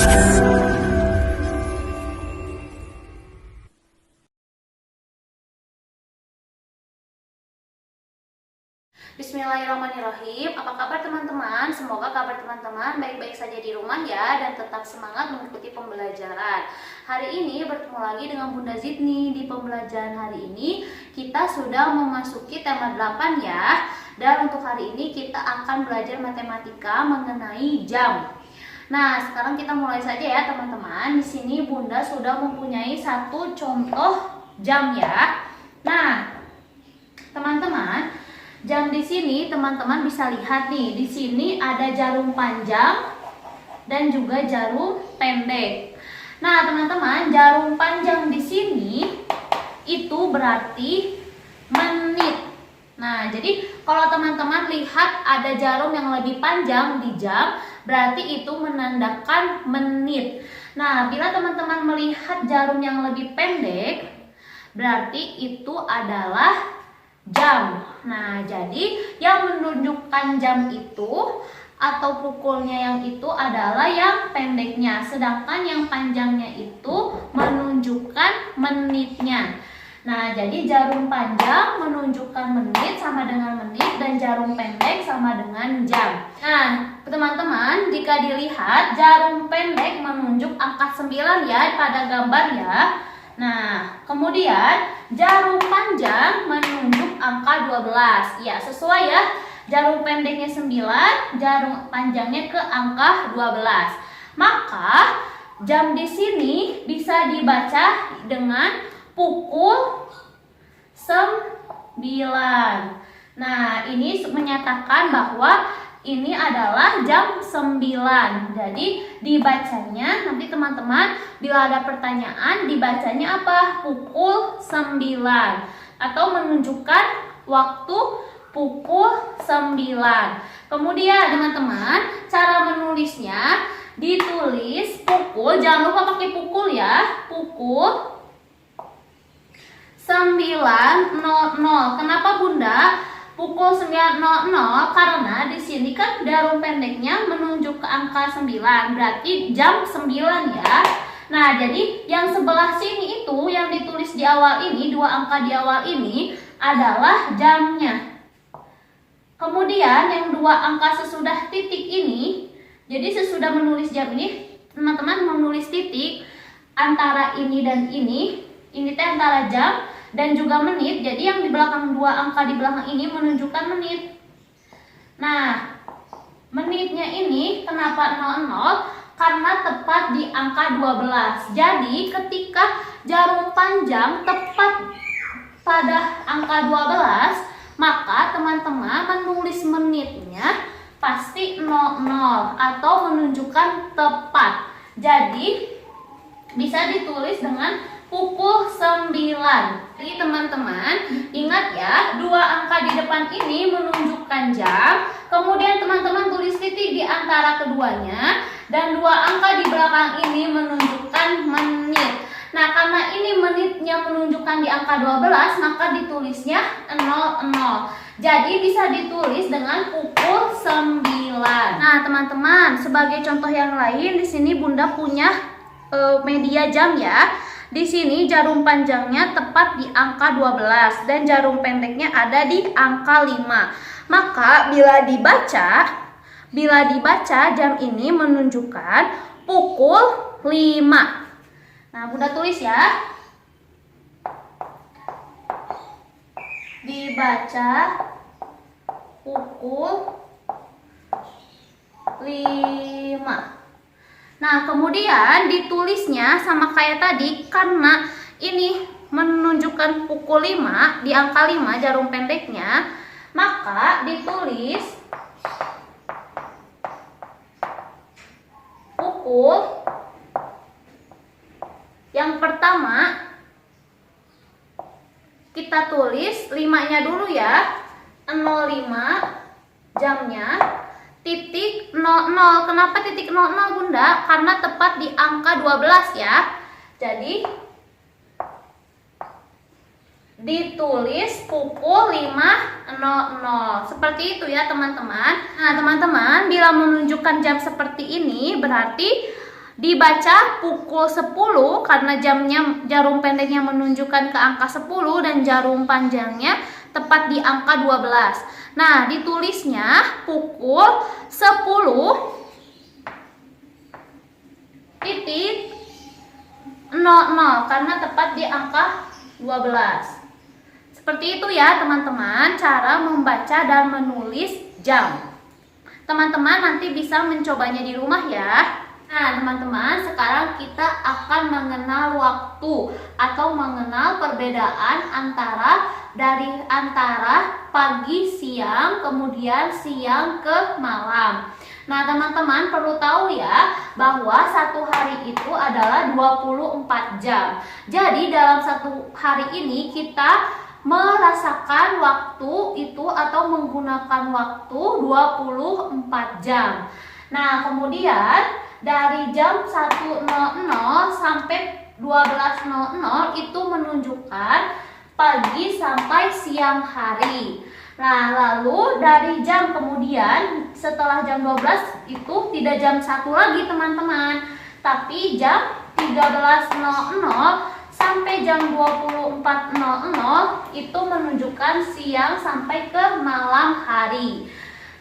Bismillahirrahmanirrahim. Apa kabar teman-teman? Semoga kabar teman-teman baik-baik saja di rumah ya, dan tetap semangat mengikuti pembelajaran. Hari ini bertemu lagi dengan Bunda Zidni. Di pembelajaran hari ini kita sudah memasuki tema 8 ya. Dan untuk hari ini kita akan belajar matematika mengenai jam. Nah, sekarang kita mulai saja ya teman-teman. Di sini Bunda sudah mempunyai satu contoh jam ya. Nah, teman-teman, jam di sini teman-teman bisa lihat nih, di sini ada jarum panjang dan juga jarum pendek. Nah, teman-teman, jarum panjang di sini itu berarti menit. Nah, jadi kalau teman-teman lihat ada jarum yang lebih panjang di jam, berarti itu menandakan menit. Nah, bila teman-teman melihat jarum yang lebih pendek, berarti itu adalah jam. Nah, jadi yang menunjukkan jam itu atau pukulnya yang itu adalah yang pendeknya, sedangkan yang panjangnya itu menunjukkan menitnya. Nah, jadi jarum panjang menunjukkan menit sama dengan menit, dan jarum pendek sama dengan jam. Nah, teman-teman, jika dilihat jarum pendek menunjuk angka 9 ya pada gambar ya. Nah, kemudian jarum panjang menunjuk angka 12. Ya, sesuai ya. Jarum pendeknya 9, jarum panjangnya ke angka 12. Maka jam di sini bisa dibaca dengan pukul 9. Nah, ini menyatakan bahwa ini adalah jam 9. Jadi dibacanya nanti teman-teman bila ada pertanyaan dibacanya apa? Pukul 9 atau menunjukkan waktu pukul 9. Kemudian teman-teman, cara menulisnya ditulis pukul, jangan lupa pakai pukul ya. Pukul 9.00. Kenapa Bunda pukul 9.00? Karena di sini kan jarum pendeknya menunjuk ke angka 9, berarti jam 9 ya. Nah, jadi yang sebelah sini itu yang ditulis di awal ini, dua angka di awal ini adalah jamnya. Kemudian yang dua angka sesudah titik ini, jadi sesudah menulis jam ini, teman-teman menulis titik antara ini dan ini teh antara jam dan juga menit. Jadi yang di belakang dua angka di belakang ini menunjukkan menit. Nah, menitnya ini kenapa 00? Karena tepat di angka 12. Jadi ketika jarum panjang tepat pada angka 12, maka teman-teman menulis menitnya pasti 00 atau menunjukkan tepat. Jadi bisa ditulis dengan pukul 9. Jadi teman-teman ingat ya, dua angka di depan ini menunjukkan jam, kemudian teman-teman tulis titik di antara keduanya, dan dua angka di belakang ini menunjukkan menit. Nah, karena ini menitnya menunjukkan di angka 12, maka ditulisnya 00. Jadi bisa ditulis dengan pukul 9. Nah, teman-teman, sebagai contoh yang lain di sini Bunda punya media jam ya. Di sini jarum panjangnya tepat di angka 12 dan jarum pendeknya ada di angka 5. Maka bila dibaca jam ini menunjukkan pukul 5. Nah, Bunda tulis ya. Dibaca pukul 5. Nah, kemudian ditulisnya sama kayak tadi, karena ini menunjukkan pukul 5 di angka 5 jarum pendeknya, maka ditulis pukul yang pertama kita tulis 5-nya dulu ya, 05 jamnya, titik 00. Kenapa titik 00 Bunda? Karena tepat di angka 12 ya. Jadi ditulis pukul 5.00. Seperti itu ya teman-teman. Nah teman-teman, bila menunjukkan jam seperti ini berarti dibaca pukul 10 karena jarum pendeknya menunjukkan ke angka 10 dan jarum panjangnya tepat di angka 12. Nah, ditulisnya pukul 10.00 karena tepat di angka 12. Seperti itu ya teman-teman, cara membaca dan menulis jam. Teman-teman nanti bisa mencobanya di rumah ya. Nah teman-teman, sekarang kita akan mengenal waktu atau mengenal perbedaan antara pagi, siang, kemudian siang ke malam. Nah teman-teman perlu tahu ya bahwa satu hari itu adalah 24 jam. Jadi dalam satu hari ini kita merasakan waktu itu atau menggunakan waktu 24 jam. Nah kemudian dari jam 1.00 sampai 12.00 itu menunjukkan pagi sampai siang hari. Nah lalu dari jam kemudian setelah jam 12 itu tidak jam 1 lagi teman-teman, tapi jam 13.00 sampai jam 24.00 itu menunjukkan siang sampai ke malam hari.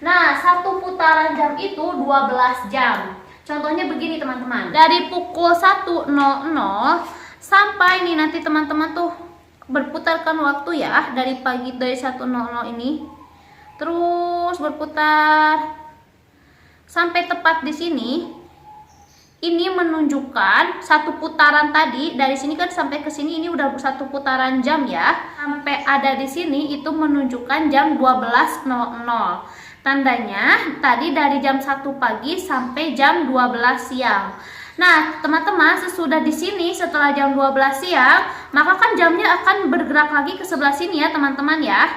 Nah, satu putaran jam itu 12 jam. Contohnya begini teman-teman. Dari pukul 1.00 sampai nih nanti teman-teman tuh berputarkan waktu ya dari pagi dari 1.00 ini. Terus berputar sampai tepat di sini. Ini menunjukkan satu putaran tadi dari sini kan sampai ke sini ini udah satu putaran jam ya. Sampai ada di sini itu menunjukkan jam 12.00. Tandanya tadi dari jam 1 pagi sampai jam 12 siang. Nah, teman-teman sesudah di sini setelah jam 12 siang, maka kan jamnya akan bergerak lagi ke sebelah sini ya, teman-teman ya.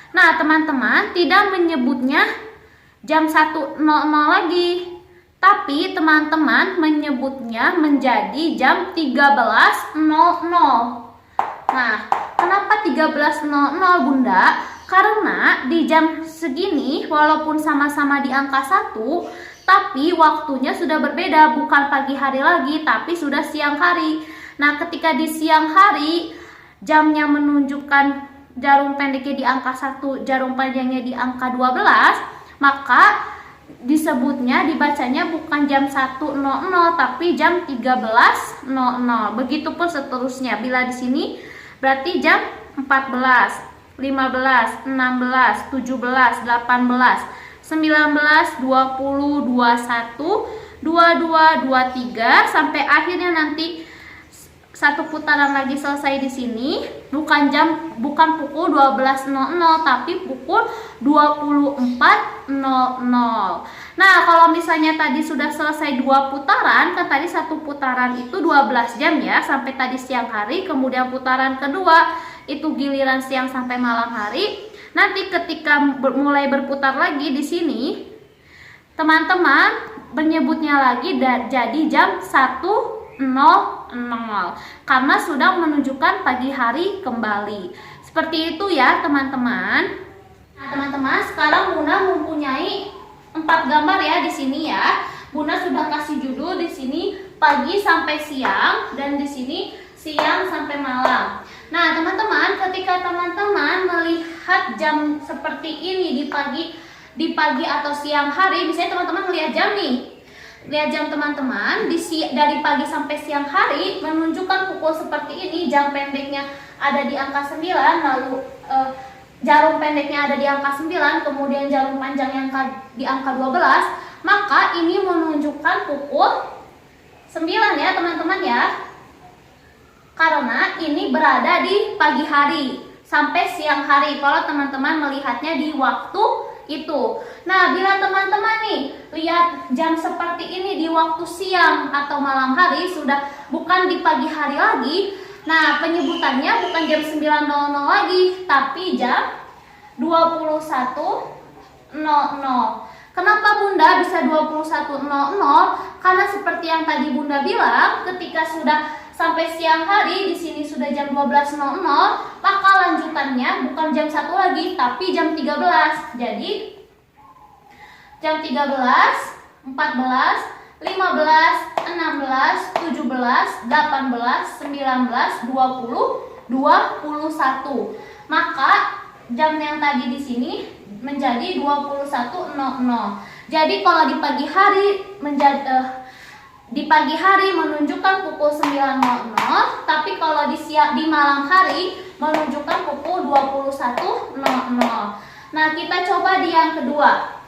Nah, teman-teman tidak menyebutnya jam 1.00 lagi. Tapi teman-teman menyebutnya menjadi jam 13.00. Nah, kenapa 13.00 Bunda? Karena di jam segini walaupun sama-sama di angka 1, tapi waktunya sudah berbeda, bukan pagi hari lagi, tapi sudah siang hari. Nah, ketika di siang hari jamnya menunjukkan jarum pendeknya di angka 1, jarum panjangnya di angka 12, maka disebutnya dibacanya bukan jam 1.00 tapi jam 13.00. Begitupun seterusnya. Bila di sini berarti jam 14, 15, 16, 17, 18, 19, 20, 21, 22, 23 sampai akhirnya nanti satu putaran lagi selesai di sini, bukan pukul 12.00 tapi pukul 24.00. Nah, kalau misalnya tadi sudah selesai 2 putaran, kan tadi satu putaran itu 12 jam ya, sampai tadi siang hari, kemudian putaran kedua itu giliran siang sampai malam hari. Nanti ketika mulai berputar lagi di sini, teman-teman menyebutnya lagi jadi jam 1.00 karena sudah menunjukkan pagi hari kembali. Seperti itu ya teman-teman. Nah teman-teman, sekarang Bunda mempunyai 4 gambar ya di sini ya. Bunda sudah kasih judul di sini pagi sampai siang dan di sini siang sampai malam. Nah teman-teman, ketika teman-teman melihat jam seperti ini di pagi atau siang hari, misalnya teman-teman melihat jam nih. Lihat jam teman-teman, dari pagi sampai siang hari menunjukkan pukul seperti ini, jam pendeknya ada di angka 9, lalu jarum pendeknya ada di angka 9, kemudian jarum panjangnya di angka 12, maka ini menunjukkan pukul 9 ya teman-teman ya. Karena ini berada di pagi hari sampai siang hari kalau teman-teman melihatnya di waktu itu. Nah, bila teman-teman nih lihat jam seperti ini di waktu siang atau malam hari, sudah bukan di pagi hari lagi. Nah, penyebutannya bukan jam 9.00 lagi, tapi jam 21.00. Kenapa Bunda bisa 21.00? Karena seperti yang tadi Bunda bilang, ketika sudah sampai siang hari, di sini sudah jam 12.00, maka lanjutannya bukan jam 1 lagi, tapi jam 13. Jadi jam 13, 14, 15, 16, 17, 18, 19, 20, 21. Maka jam yang tadi di sini menjadi 21.00. Jadi kalau di pagi hari menunjukkan pukul 9.00, tapi kalau di malam hari menunjukkan pukul 21.00. Nah, kita coba di yang kedua.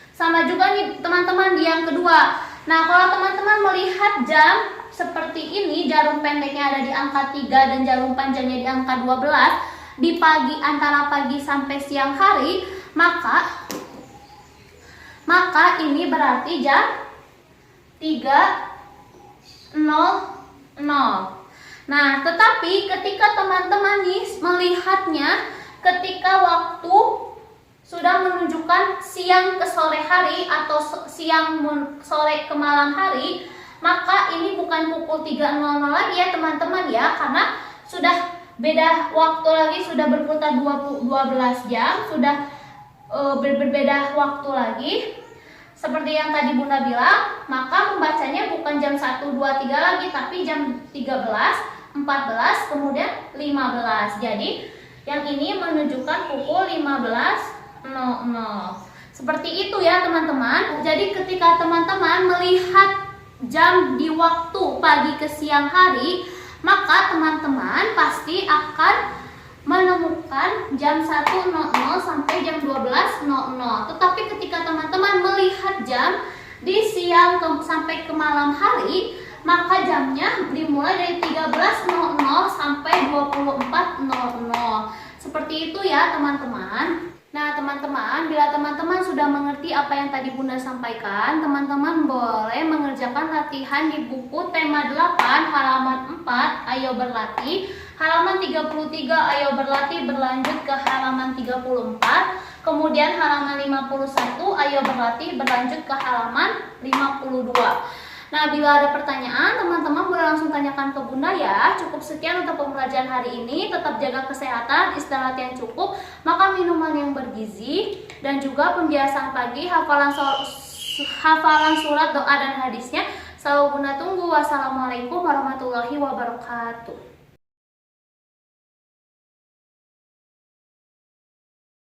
Sama juga nih teman-teman di yang kedua. Nah, kalau teman-teman melihat jam seperti ini, jarum pendeknya ada di angka 3 dan jarum panjangnya di angka 12, di pagi, antara pagi sampai siang hari, maka ini berarti jam 3.00. Nah, tetapi ketika teman-teman nih melihatnya ketika waktu sudah menunjukkan siang ke sore hari atau siang sore ke malam hari, maka ini bukan pukul 3.00 lagi ya teman-teman ya, karena sudah beda waktu lagi, sudah berputar 12 jam, sudah berbeda waktu lagi. Seperti yang tadi Bunda bilang, maka membacanya bukan jam 1, 2, 3 lagi, tapi jam 13, 14, kemudian 15. Jadi yang ini menunjukkan pukul 15.00. Seperti itu ya teman-teman. Jadi ketika teman-teman melihat jam di waktu pagi ke siang hari, maka teman-teman pasti akan menemukan jam 1.00 sampai jam 12.00. Tetapi ketika teman-teman melihat jam di siang sampai ke malam hari, maka jamnya dimulai dari 13.00 sampai 24.00. Seperti itu ya teman-teman. Nah teman-teman, bila teman-teman sudah mengerti apa yang tadi Bunda sampaikan, teman-teman boleh mengerjakan latihan di buku tema 8 halaman 4, ayo berlatih, halaman 33, ayo berlatih berlanjut ke halaman 34, kemudian halaman 51, ayo berlatih berlanjut ke halaman 52. Nah, bila ada pertanyaan, teman-teman boleh langsung tanyakan ke Bunda ya. Cukup sekian untuk pembelajaran hari ini. Tetap jaga kesehatan, istirahat yang cukup, makan minuman yang bergizi, dan juga pembiasaan pagi, hafalan surat, doa, dan hadisnya. Selalu Bunda tunggu. Wassalamualaikum warahmatullahi wabarakatuh.